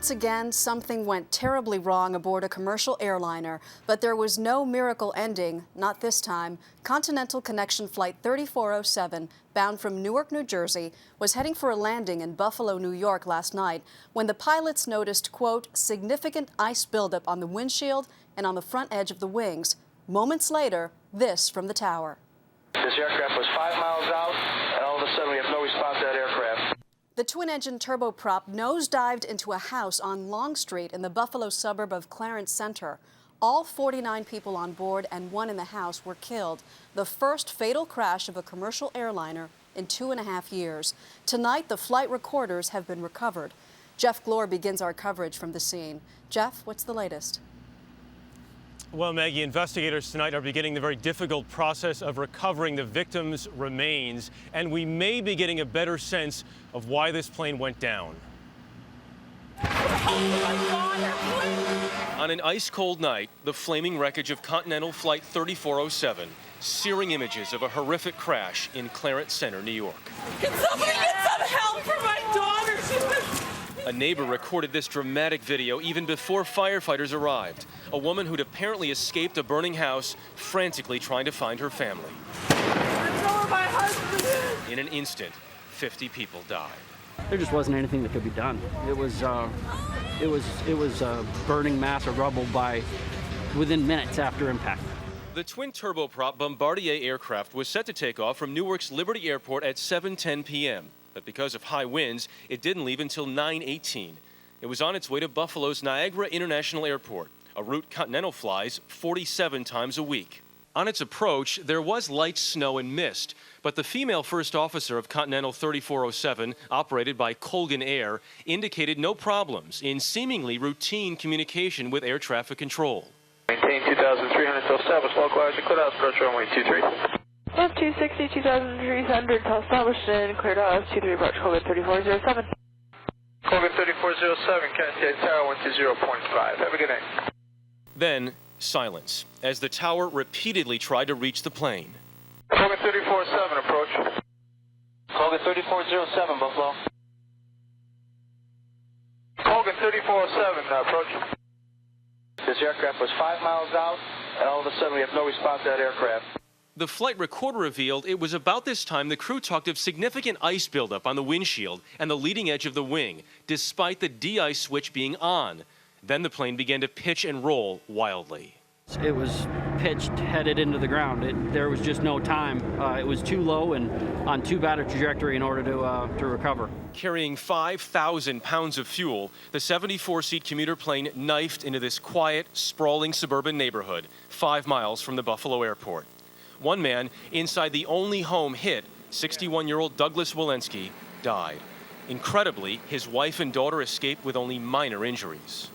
Once again, something went terribly wrong aboard a commercial airliner, but there was no miracle ending, not this time. Continental Connection Flight 3407, bound from Newark, New Jersey, was heading for a landing in Buffalo, New York last night when the pilots noticed, quote, significant ice buildup on the windshield and on the front edge of the wings. Moments later, this from the tower. This aircraft was 5 miles out, and all of a sudden we have no response to that aircraft. The twin-engine turboprop nosedived into a house on Long Street in the Buffalo suburb of Clarence Center. All 49 people on board and one in the house were killed, the first fatal crash of a commercial airliner in 2.5 years. Tonight, the flight recorders have been recovered. Jeff Glor begins our coverage from the scene. Jeff, what's the latest? Well, Maggie, investigators tonight are beginning the very difficult process of recovering the victims' remains, and we may be getting a better sense of why this plane went down. On an ice-cold night, the flaming wreckage of Continental Flight 3407, searing images of a horrific crash in Clarence Center, New York. Can somebody get some help for my daughter? A neighbor recorded this dramatic video even before firefighters arrived. A woman who'd apparently escaped a burning house, frantically trying to find her family. That's where my husband is. In an instant, 50 people died. There just wasn't anything that could be done. It was a burning mass of rubble by within minutes after impact. The twin turboprop Bombardier aircraft was set to take off from Newark's Liberty Airport at 7:10 p.m. But because of high winds, it didn't leave until 9:18. It was on its way to Buffalo's Niagara International Airport, a route Continental flies 47 times a week. On its approach, there was light snow and mist, but the female first officer of Continental 3407, operated by Colgan Air, indicated no problems in seemingly routine communication with air traffic control. Maintain 2,300 till establish localized and cleared out approach runway 23. Left 260, 2,300 till established and cleared out 23 approach Colgan 3407. Colgan 3407, Cascade Tower 120.5. Have a good night. Then, silence, as the tower repeatedly tried to reach the plane. Colgan 3407, approach. Colgan 3407, Buffalo. Colgan 3407, approach. This aircraft was 5 miles out, and all of a sudden we have no response to that aircraft. The flight recorder revealed it was about this time the crew talked of significant ice buildup on the windshield and the leading edge of the wing, despite the de-ice switch being on. Then the plane began to pitch and roll wildly. It was pitched, headed into the ground. There was just no time. It was too low and on too bad a trajectory in order to recover. Carrying 5,000 pounds of fuel, the 74-seat commuter plane knifed into this quiet, sprawling suburban neighborhood 5 miles from the Buffalo airport. One man inside the only home hit, 61-year-old Douglas Walensky, died. Incredibly, his wife and daughter escaped with only minor injuries.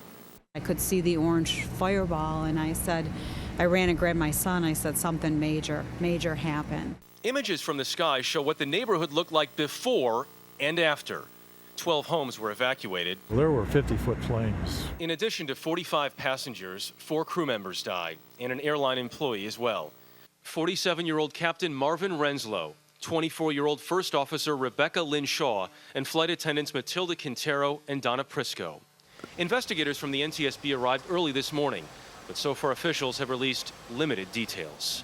I could see the orange fireball, and I ran and grabbed my son. I said, something major happened. Images from the sky show what the neighborhood looked like before and after. 12 homes were evacuated. There were 50-foot flames. In addition to 45 passengers, 4 crew members died, and an airline employee as well. 47-year-old Captain Marvin Renslow, 24-year-old First Officer Rebecca Lynn Shaw, and flight attendants Matilda Quintero and Donna Prisco. Investigators from the NTSB arrived early this morning, but so far officials have released limited details.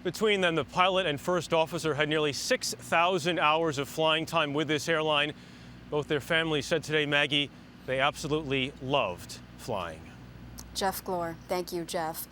Between them, the pilot and first officer had nearly 6,000 hours of flying time with this airline. Both their families said today, Maggie, they absolutely loved flying. Jeff Glor. Thank you, Jeff.